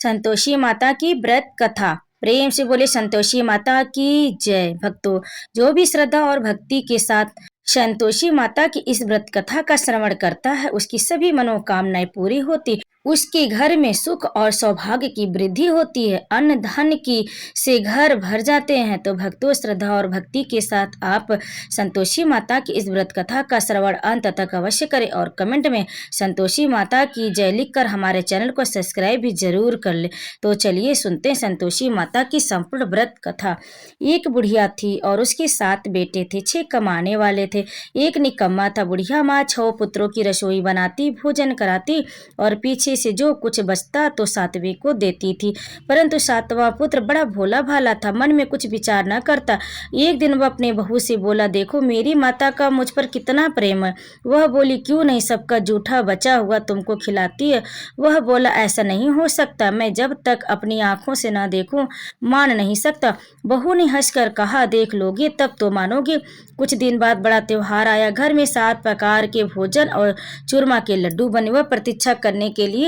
संतोषी माता की व्रत कथा। प्रेम से बोले संतोषी माता की जय। भक्तों, जो भी श्रद्धा और भक्ति के साथ संतोषी माता की इस व्रत कथा का श्रवण करता है, उसकी सभी मनोकामनाएं पूरी होती, उसके घर में सुख और सौभाग्य की वृद्धि होती है, अन्न धन की से घर भर जाते हैं। तो भक्तों, श्रद्धा और भक्ति के साथ आप संतोषी माता की इस व्रत कथा का श्रवण अंत तक अवश्य करें और कमेंट में संतोषी माता की जय लिखकर हमारे चैनल को सब्सक्राइब भी जरूर कर ले। तो चलिए सुनते हैं संतोषी माता की संपूर्ण व्रत कथा। एक बुढ़िया थी और उसके 7 बेटे थे। 6 कमाने वाले थे, एक निकम्मा था। बुढ़िया माँ 6 पुत्रों की रसोई बनाती, भोजन कराती और पीछे से जो कुछ बचता तो 7वें को देती थी। परंतु 7वां पुत्र बड़ा भोला भाला था, मन में कुछ विचार न करता। एक दिन वह अपने बहू से बोला, देखो मेरी माता का मुझ पर कितना प्रेम है। वह बोली, क्यों नहीं, सबका जूठा बचा हुआ तुमको खिलाती है। वह बोला, ऐसा नहीं हो सकता, मैं जब तक अपनी आंखों से ना देखूं मान नहीं सकता। बहू ने हंसकर कहा, देख लोगे तब तो मानोगे। कुछ दिन बाद बड़ा त्योहार आया। घर में 7 प्रकार के भोजन और चूरमा के लड्डू बने। वह प्रतीक्षा करने के लिए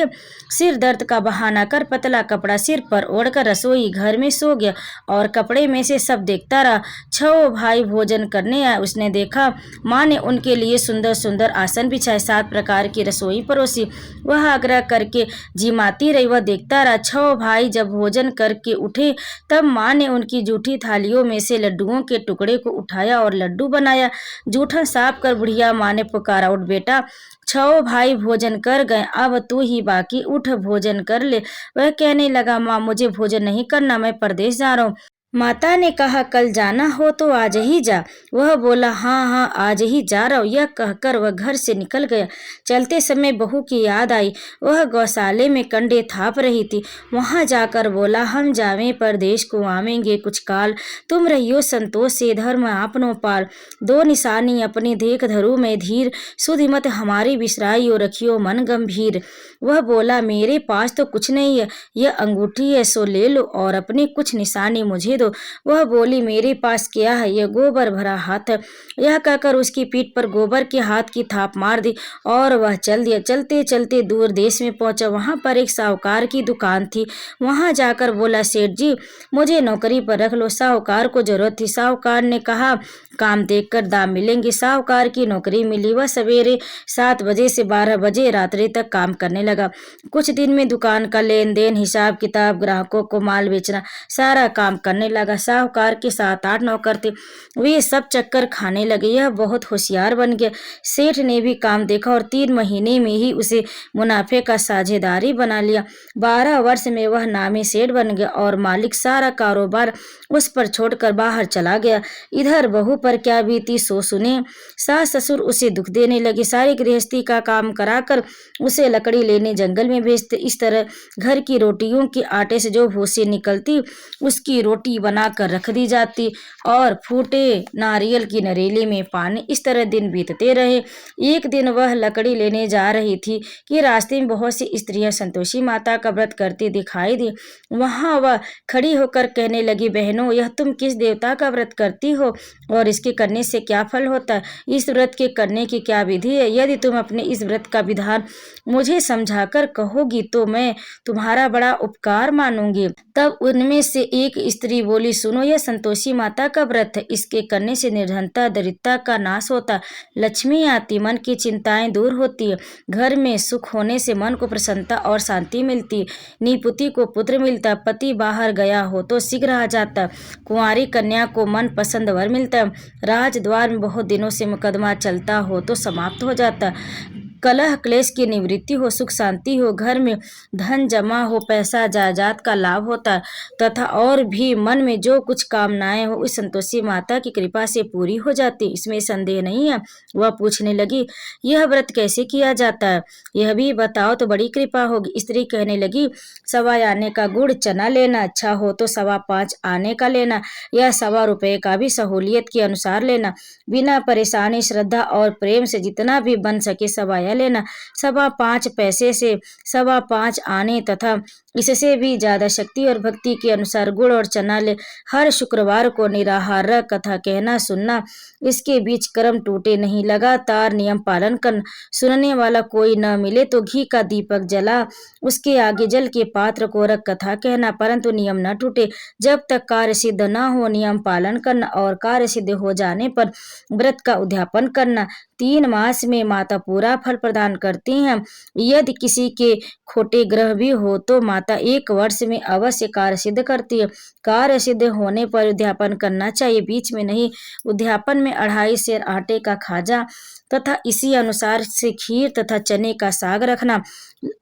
सिर दर्द का बहाना कर पतला कपड़ा सिर पर ओढ़कर रसोई घर में सो गया और कपड़े में से सब देखता रहा। 6 भाई भोजन करने आए। उसने देखा माँ ने उनके लिए सुंदर सुंदर आसन बिछाए, 7 प्रकार की रसोई परोसी। वह आग्रह करके जिमाती रही। वह देखता रहा। 6 भाई जब भोजन करके उठे तब माँ ने उनकी जूठी थालियों में से लड्डुओं के टुकड़े को उठाया और लड्डू बनाया। जूठन साफ कर बुढ़िया माँ ने पुकारा, उठ बेटा, 6 भाई भोजन कर गए, अब तू ही बाकी, उठ भोजन कर ले। वह कहने लगा, माँ मुझे भोजन नहीं करना, मैं परदेश जा रहा हूँ। माता ने कहा, कल जाना हो तो आज ही जा। वह बोला, हाँ हाँ आज ही जा रहा हूँ। यह कहकर वह घर से निकल गया। चलते समय बहू की याद आई। वह गौशाले में कंडे थाप रही थी। वहां जाकर बोला, हम जावें परदेश को आवेंगे कुछ काल, तुम रहियो संतोष से धर्म आपनो पाल। 2 निशानी अपनी देख धरू में धीर, सुधि मत हमारी बिसराइयो रखियो मन गंभीर। वह बोला, मेरे पास तो कुछ नहीं है, यह अंगूठी है सो ले लो और अपनी कुछ निशानी मुझे दो। वह बोली, मेरे पास क्या है, यह गोबर भरा हाथ है। यह कहकर उसकी पीठ पर गोबर के हाथ की थाप मार दी और वह चल दिया। चलते चलते दूर देश में पहुंचा। वहां पर एक साहूकार की दुकान थी। वहां जाकर बोला, सेठ जी मुझे नौकरी पर रख लो। साहूकार को जरूरत थी। साहूकार ने कहा, काम देखकर दाम मिलेंगे। साहूकार की नौकरी मिली। वह सवेरे 7 बजे से 12 बजे रात्रि तक काम करने लगा। कुछ दिन में दुकान का लेन देन, हिसाब किताब, ग्राहकों को माल बेचना, सारा काम करने लगा। साहूकार के 7-8 नौकर थे, वे सब चक्कर खाने लगे। यह बहुत होशियार बन गया। सेठ ने भी काम देखा और 3 महीने में ही उसे मुनाफे का साझेदारी बना लिया। 12 वर्ष में वह नामी सेठ बन गया और मालिक सारा कारोबार उस पर छोड़कर बाहर चला गया। इधर बहू पर क्या बीती सो सुने। सास ससुर उसे दुख देने लगे, सारी गृहस्थी का काम कराकर उसे लकड़ी लेने जंगल में भेजते। इस तरह घर की रोटियों के आटे से जो भूसी निकलती उसकी रोटी बनाकर रख दी जाती और फूटे नारियल की नरेली में पानी। इस तरह दिन बीतते रहे। एक दिन वह लकड़ी लेने जा रही थी कि रास्ते में बहुत सी स्त्रियां संतोषी माता का व्रत करती दिखाई दी। वहां वह खड़ी होकर कहने लगी, बहनों यह तुम किस देवता का व्रत करती हो और इसके करने से क्या फल होता है? इस व्रत के करने की क्या विधि है? यदि तुम अपने इस व्रत का विधान मुझे समझाकर कहोगी तो मैं तुम्हारा बड़ा उपकार मानूंगी। तब उनमें से एक स्त्री बोली, सुनो, यह संतोषी माता का व्रत है। इसके करने से निर्धनता दरिद्रता का नाश होता, लक्ष्मी आती, मन की चिंताएं दूर होती है, घर में सुख होने से मन को प्रसन्नता और शांति मिलती, निपुति को पुत्र मिलता, पति बाहर गया हो तो शीघ्र आ जाता, कुंवारी कन्या को मन पसंद वर मिलता, राजद्वार में बहुत दिनों से मुकदमा चलता हो तो समाप्त हो जाता, कलह क्लेश की निवृत्ति हो, सुख शांति हो, घर में धन जमा हो, पैसा जायदाद का लाभ होता तथा और भी मन में जो कुछ कामनाएं हो उस संतोषी माता की कृपा से पूरी हो जाती, इसमें संदेह नहीं है। वह पूछने लगी, यह व्रत कैसे किया जाता है, यह भी बताओ तो बड़ी कृपा होगी। स्त्री कहने लगी, 1.25 आने का गुड़ चना लेना, अच्छा हो तो 5.25 आने का लेना, या 1.25 रुपये का भी सहूलियत के अनुसार लेना, बिना परेशानी श्रद्धा और प्रेम से जितना भी बन सके 1.25 लेना। 5.25 पैसे से 5.25 आने तथा इससे भी ज्यादा शक्ति और भक्ति के अनुसार गुड़ और चना ले। हर शुक्रवार को निराहार कथा कहना सुनना, इसके बीच कर्म टूटे नहीं। लगातार नियम पालन करना। सुनने वाला कोई न मिले तो घी का दीपक जला उसके आगे जल के पात्र को रख कथा कहना, परंतु नियम न टूटे। जब तक कार्य सिद्ध न हो नियम पालन करना और कार्य सिद्ध हो जाने पर व्रत का उद्यापन करना। 3 मास में माता पूरा फल प्रदान करती हैं। यदि किसी के खोटे ग्रह भी हो तो माता 1 वर्ष में अवश्य कार्य सिद्ध करती है। कार्य सिद्ध होने पर उद्यापन करना चाहिए, बीच में नहीं। उद्यापन में 2.5 सेर आटे का खाजा तथा इसी अनुसार से खीर तथा चने का साग रखना।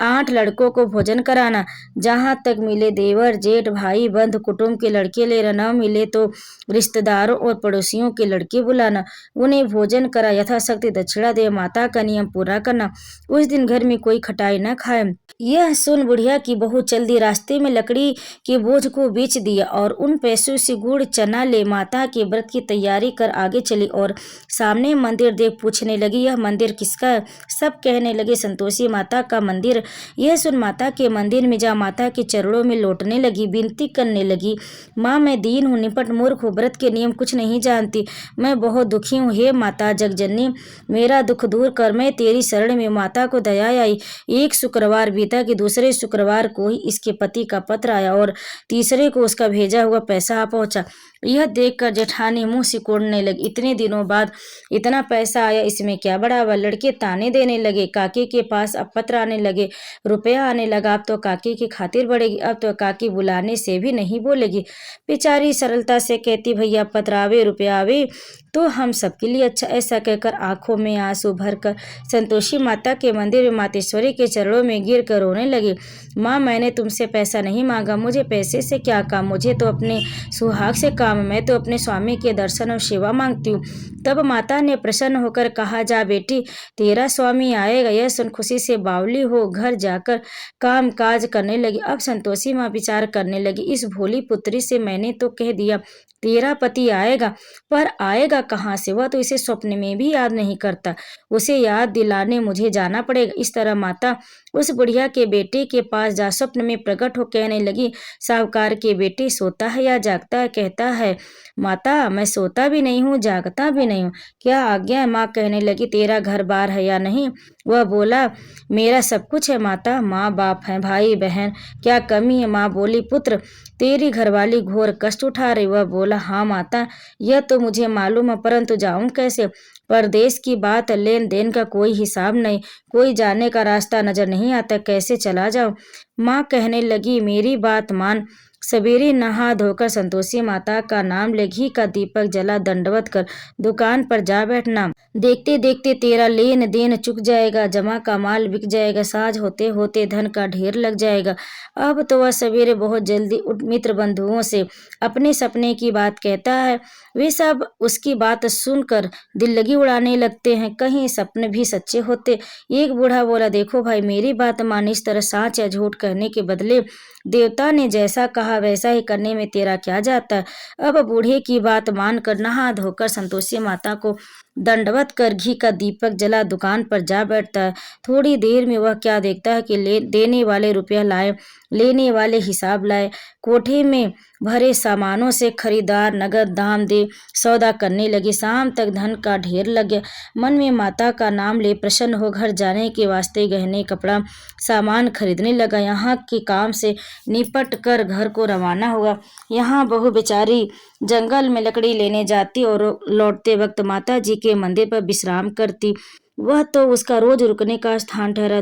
8 लड़कों को भोजन कराना। जहाँ तक मिले देवर जेठ भाई बंधु कुटुंब के लड़के ले न मिले तो रिश्तेदारों और पड़ोसियों के लड़के बुलाना, उन्हें भोजन करा यथाशक्ति दक्षिणा दे। माता का नियम पूरा करना। उस दिन घर में कोई खटाई न खाए। यह सुन बुढ़िया की बहू चल दी। रास्ते में लकड़ी के बोझ को बेच दिया और उन पैसों से गुड़ चना ले माता के व्रत की तैयारी कर आगे चली और सामने मंदिर देख पूछने लगी, यह मंदिर किसका है? सब कहने लगे संतोषी माता का मंदिर। यह सुन माता के मंदिर में जा माता के चरणों में लौटने लगी, विनती करने लगी, माँ मैं दीन हूँ, निपट मूर्ख हूँ, व्रत के नियम कुछ नहीं जानती, मैं बहुत दुखी हूँ। हे माता जगजननी मेरा दुख दूर कर, मैं तेरी शरण में। माता को दया आई। एक शुक्रवार बीता कि दूसरे शुक्रवार को ही इसके पति का पत्र आया और तीसरे को उसका भेजा हुआ पैसा आ पहुंचा। यह देखकर जेठानी मुंह सिकोड़ने लगी, इतने दिनों बाद इतना पैसा आया, इसमें क्या बड़ा हुआ? लड़के ताने देने लगे। काकी के पास अब पत्र आने लगे, रुपया आने लगा। अब तो काकी की खातिर बढ़ेगी, अब तो काकी बुलाने से भी नहीं बोलेगी। बेचारी सरलता से कहती, भैया पत्र आवे रुपया आवे तो हम सबके लिए अच्छा। ऐसा कहकर आंखों में आंसू भरकर संतोषी माता के मंदिर में मातेश्वरी के चरणों में गिर कर रोने लगी। माँ मैंने तुमसे पैसा नहीं मांगा, मुझे पैसे से क्या काम, मुझे तो अपने सुहाग से काम, मैं तो अपने स्वामी के दर्शन और सेवा मांगती हूँ। तब माता ने प्रसन्न होकर कहा, जा बेटी तेरा स्वामी आएगा। यह सुन खुशी से बावली हो घर जाकर काम काज करने लगी। अब संतोषी माँ विचार करने लगी, इस भोली पुत्री से मैंने तो कह दिया तेरा पति आएगा, पर आएगा कहाँ से? वह तो इसे स्वप्न में भी याद नहीं करता, उसे याद दिलाने मुझे जाना पड़ेगा। इस तरह माता उस बुढ़िया के बेटे के पास जा स्वप्न में प्रकट हो कहने लगी, साहूकार के बेटे सोता है या जागता है? कहता है माता मैं सोता भी नहीं हूँ जागता भी नहीं हूँ, क्या आज्ञा है? माँ कहने लगी, तेरा घर बार है या नहीं? वह बोला, मेरा सब कुछ है माता, माँ बाप है, भाई बहन, क्या कमी है? माँ बोली, पुत्र तेरी घरवाली घोर कष्ट उठा रही। वह बोला, हाँ माता यह तो मुझे मालूम है, परंतु जाऊं कैसे? परदेश की बात, लेन देन का कोई हिसाब नहीं, कोई जाने का रास्ता नजर नहीं आता, कैसे चला जाऊं? माँ कहने लगी, मेरी बात मान, सवेरे नहा धोकर संतोषी माता का नाम ले, घी का दीपक जला, दंडवत कर दुकान पर जा बैठना। देखते देखते तेरा लेन देन चुक जाएगा, जमा का माल बिक जाएगा, साझ होते होते धन का ढेर लग जाएगा। अब तो वह सवेरे बहुत जल्दी उठ मित्र बंधुओं से अपने सपने की बात कहता है। वे सब उसकी बात सुनकर दिल लगी उड़ाने लगते हैं, कहीं सपने भी सच्चे होते। एक बूढ़ा बोला, देखो भाई मेरी बात मान, इस तरह साँच या झूठ कहने के बदले देवता ने जैसा कहा वैसा ही करने में तेरा क्या जाता है? अब बूढ़े की बात मानकर नहा धोकर संतोषी माता को दंडवत कर घी का दीपक जला दुकान पर जा बैठता है। थोड़ी देर में वह क्या देखता है कि देने वाले रुपया लाए, लेने वाले हिसाब लाए। कोठे में भरे सामानों से खरीदार नगद दाम दे सौदा करने लगे। शाम तक धन का ढेर लग गया। मन में माता का नाम ले प्रसन्न हो घर जाने के वास्ते गहने कपड़ा सामान खरीदने लगा। यहाँ के काम से निपट कर घर को रवाना हुआ। यहाँ बहू बेचारी जंगल में लकड़ी लेने जाती और लौटते वक्त माता जी के मंदिर पर विश्राम करती। वह तो उसका रोज रुकने का स्थान ठहरा।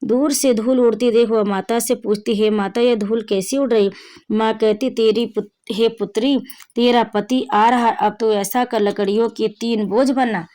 दूर से धूल उड़ती देख वह माता से पूछती, हे माता यह धूल कैसी उड़ रही? माँ कहती, हे पुत्री तेरा पति आ रहा है, अब तो ऐसा कर लकड़ियों के 3 बोझ बना,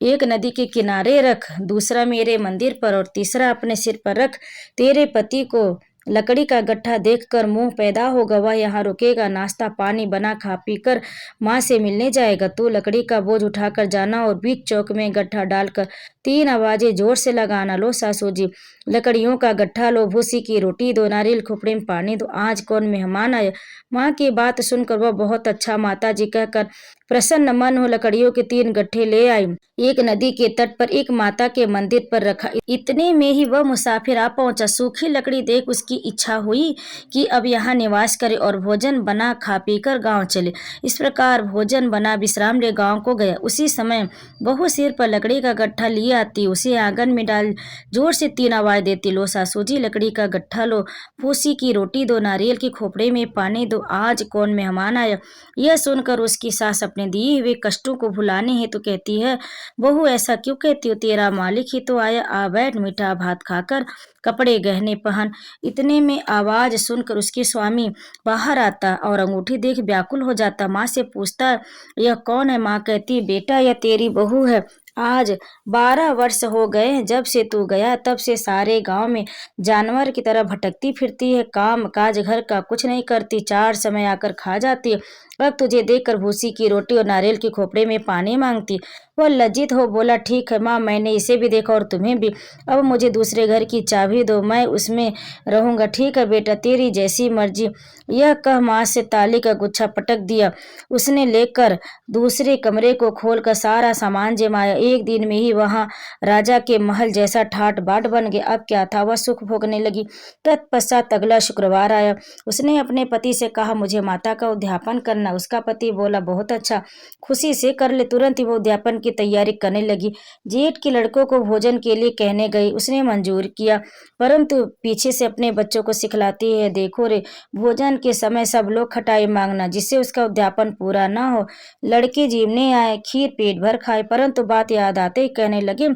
एक नदी के किनारे रख, दूसरा मेरे मंदिर पर और तीसरा अपने सिर पर रख। तेरे पति को लकड़ी का गट्ठा देखकर मुंह पैदा होगा, वह यहाँ रुकेगा, नाश्ता पानी बना खा पी कर माँ से मिलने जाएगा। तू लकड़ी का बोझ उठाकर जाना और बीच चौक में गट्ठा डालकर 3 आवाजें जोर से लगाना। लो सासू जी, लकड़ियों का गट्ठा लो, भूसी की रोटी दो, नारियल खोपड़े में पानी दो, आज कौन मेहमान आया। माँ की बात सुनकर वह बहुत अच्छा माता जी कहकर प्रसन्न मन हो लकड़ियों के 3 गट्ठे ले आई। एक नदी के तट पर, एक माता के मंदिर पर रखा। इतने में ही वह मुसाफिर आ पहुंचा। सूखी लकड़ी देख उसकी इच्छा हुई कि अब यहाँ निवास करे और भोजन बना खा पी कर गाँव चले। इस प्रकार भोजन बना विश्राम ले गाँव को गया। उसी समय बहू सिर पर लकड़ी का गट्ठा लिए आती, उसे आंगन में डाल जोर से 3 आवाज देती। लो सासू जी, लकड़ी का गट्ठा लो, फूसी की रोटी दो, नारियल के खोपड़े में पानी दो, आज कौन मेहमान आया। यह सुनकर उसकी सास अपने दिए हुए कष्टों को भुलाने हेतु कहती है, बहू ऐसा क्यों कहती हो, तेरा मालिक ही तो आया, आ बैठ, मीठा भात खाकर कपड़े गहने पहन। इतने में आवाज सुनकर उसके स्वामी बाहर आता और अंगूठी देख व्याकुल हो जाता। माँ से पूछता, यह कौन है। माँ कहती, बेटा यह तेरी बहू है। आज 12 वर्ष हो गए हैं जब से तू गया, तब से सारे गांव में जानवर की तरह भटकती फिरती है, काम काज घर का कुछ नहीं करती, 4 समय आकर खा जाती है। अब तुझे देखकर भूसी की रोटी और नारियल के खोपड़े में पानी मांगती। वह लज्जित हो बोला, ठीक है माँ, मैंने इसे भी देखा और तुम्हें भी। अब मुझे दूसरे घर की चाबी दो, मैं उसमें रहूंगा। ठीक है बेटा, तेरी जैसी मर्जी। यह कह माँ से ताले का गुच्छा पटक दिया। उसने लेकर दूसरे कमरे को खोलकर सारा सामान जमाया। एक दिन में ही वहां राजा के महल जैसा ठाट बाट बन गया। अब क्या था, वह सुख भोगने लगी। तत्पश्चात अगला शुक्रवार आया। उसने अपने पति से कहा, मुझे माता का उद्यापन करना। उसका पति बोला, बहुत अच्छा, खुशी से कर ले। तुरंत ही वो उद्यापन की तैयारी करने लगी। जेठ के लड़कों को भोजन के लिए कहने गई, उसने मंजूर किया, परंतु पीछे से अपने बच्चों को सिखलाती है, देखो रे, भोजन के समय सब लोग खटाई मांगना, जिससे उसका उद्यापन पूरा ना हो। लड़के जीवने आए, खीर पेट भर खाए, परंतु बात याद आते ही कहने लगे,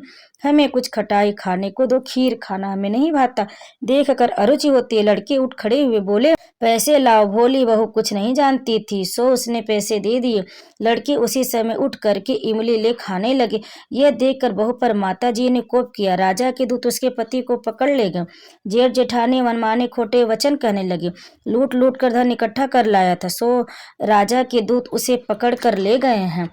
हमें कुछ खटाई खाने को दो, खीर खाना हमें नहीं भाता। देख कर अरुचि होती है। लड़के उठ खड़े हुए बोले, पैसे लाओ। भोली बहू कुछ नहीं जानती थी, सो उसने पैसे दे दिए। लड़के उसी समय उठ करके इमली ले खाने लगे। यह देखकर बहू पर माता जी ने कोप किया। राजा के दूत उसके पति को पकड़ ले गए। जेठ जेठानी मनमाने खोटे वचन कहने लगे। लूट लूट कर धन इकट्ठा कर लाया था, सो राजा के दूत उसे पकड़ कर ले गए हैं।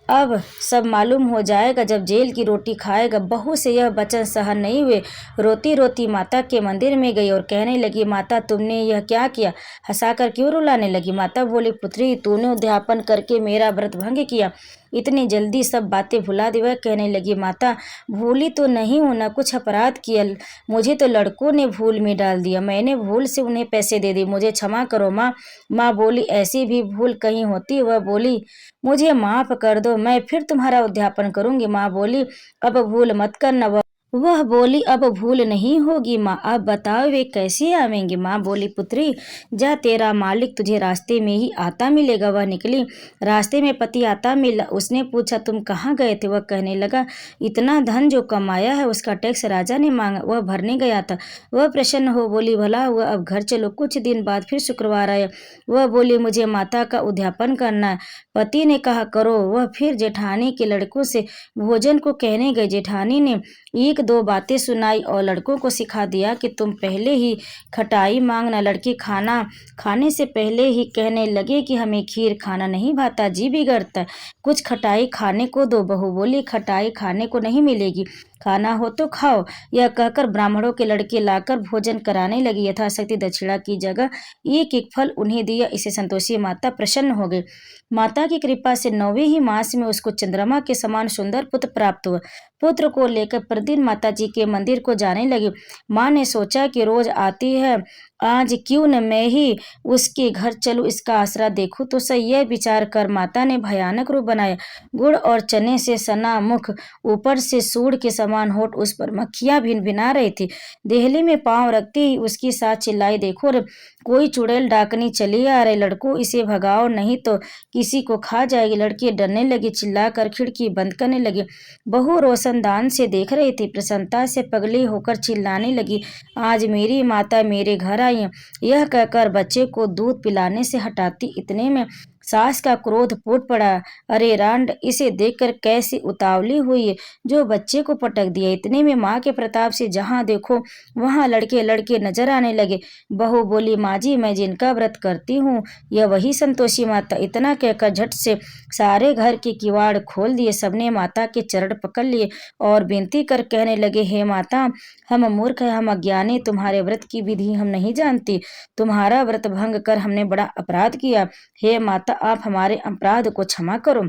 अब सब मालूम हो जाएगा जब जेल की रोटी खाएगा। बहू से यह वचन सहन नहीं हुए, रोती रोती माता के मंदिर में गई और कहने लगी, माता तुमने यह क्या किया। हंसाकर क्यों रुलाने लगी। माता बोली, पुत्री तूने उद्यापन करके मेरा व्रत भंग किया, इतनी जल्दी सब बातें भुला दी। वह कहने लगी, माता भूली तो नहीं हूं, न कुछ अपराध किया, मुझे तो लड़कों ने भूल में डाल दिया, मैंने भूल से उन्हें पैसे दे दिए, मुझे क्षमा करो माँ। माँ बोली, ऐसी भी भूल कहीं होती। वह बोली, मुझे माफ कर दो, मैं फिर तुम्हारा उद्यापन करूंगी। माँ बोली, अब भूल मत करना। वह बोली, अब भूल नहीं होगी माँ, अब बताओ वे कैसे आवेंगे। माँ बोली, पुत्री जा, तेरा मालिक तुझे रास्ते में ही आता मिलेगा। वह निकली, रास्ते में पति आता मिला। उसने पूछा, तुम कहाँ गए थे। वह कहने लगा, इतना धन जो कमाया है उसका टैक्स राजा ने मांगा, वह भरने गया था। वह प्रसन्न हो बोली, भला हुआ, अब घर चलो। कुछ दिन बाद फिर शुक्रवार आया। वह बोली, मुझे माता का उद्यापन करना है। पति ने कहा, करो। वह फिर जेठानी के लड़कों से भोजन को कहने गए। जेठानी ने 1-2 बातें सुनाई और लड़कों को सिखा दिया कि तुम पहले ही खटाई मांगना। लड़के खाना खाने से पहले ही कहने लगे कि हमें खीर खाना नहीं भाता, जी बिगड़ता है, कुछ खटाई खाने को दो। बहू बोली, खटाई खाने को नहीं मिलेगी, खाना हो तो खाओ। यह कहकर ब्राह्मणों के लड़के लाकर भोजन कराने लगी। यथाशक्ति दक्षिणा की जगह एक एक फल उन्हें दिया। इसे संतोषी माता प्रसन्न हो गई। माता की कृपा से 9वें ही मास में उसको चंद्रमा के समान सुंदर पुत्र प्राप्त हुआ। पुत्र को लेकर प्रतिदिन माता जी के मंदिर को जाने लगी। माँ ने सोचा कि रोज आती है, आज क्यों न मैं ही उसके घर चलूं, इसका आसरा देखूं तो सही। यह विचार कर माता ने भयानक रूप बनाया। गुड़ और चने से सना मुख, ऊपर से सूंड के समान होठ, उस पर मक्खियां भिनभिना रही थी। देहली में पांव रखते ही उसकी साथ चिल्लाई, देखो रे, कोई चुड़ैल डाकनी चली आ रही, लड़कों इसे भगाओ नहीं तो किसी को खा जाएगी। लड़के डरने लगे, चिल्लाकर खिड़की बंद करने लगे। बहू रोशनदान से देख रही थी, प्रसन्नता से पगली होकर चिल्लाने लगी, आज मेरी माता मेरे घर आई है। यह कहकर बच्चे को दूध पिलाने से हटाती। इतने में सास का क्रोध फूट पड़ा। अरे रांड, इसे देखकर कैसी उतावली हुई है, जो बच्चे को पटक दिया। इतने में माँ के प्रताप से जहाँ देखो वहाँ लड़के लड़के नजर आने लगे। बहू बोली, माँ जी, मैं जिनका व्रत करती हूँ यह वही संतोषी माता। इतना कहकर झट से सारे घर के किवाड़ खोल दिए। सबने माता के चरण पकड़ लिए और विनती कर कहने लगे, हे माता, हम मूर्ख हैं, हम अज्ञानी, तुम्हारे व्रत की विधि हम नहीं जानती। तुम्हारा व्रत भंग कर हमने बड़ा अपराध किया। हे माता, आप हमारे अपराध को क्षमा करो।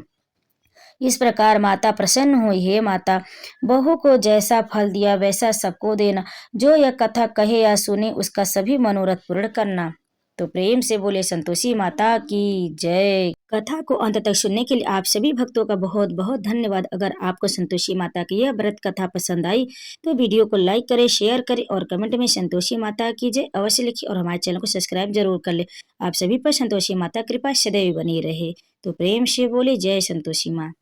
इस प्रकार माता प्रसन्न हुई। हे माता, बहू को जैसा फल दिया वैसा सबको देना। जो यह कथा कहे या सुने उसका सभी मनोरथ पूर्ण करना। तो प्रेम से बोले संतोषी माता की जय। कथा को अंत तक सुनने के लिए आप सभी भक्तों का बहुत बहुत धन्यवाद। अगर आपको संतोषी माता की यह व्रत कथा पसंद आई तो वीडियो को लाइक करें, शेयर करें और कमेंट में संतोषी माता की जय अवश्य लिखिए और हमारे चैनल को सब्सक्राइब जरूर कर ले। आप सभी पर संतोषी माता कृपा सदैव बनी रहे। तो प्रेम से बोले जय संतोषी माँ।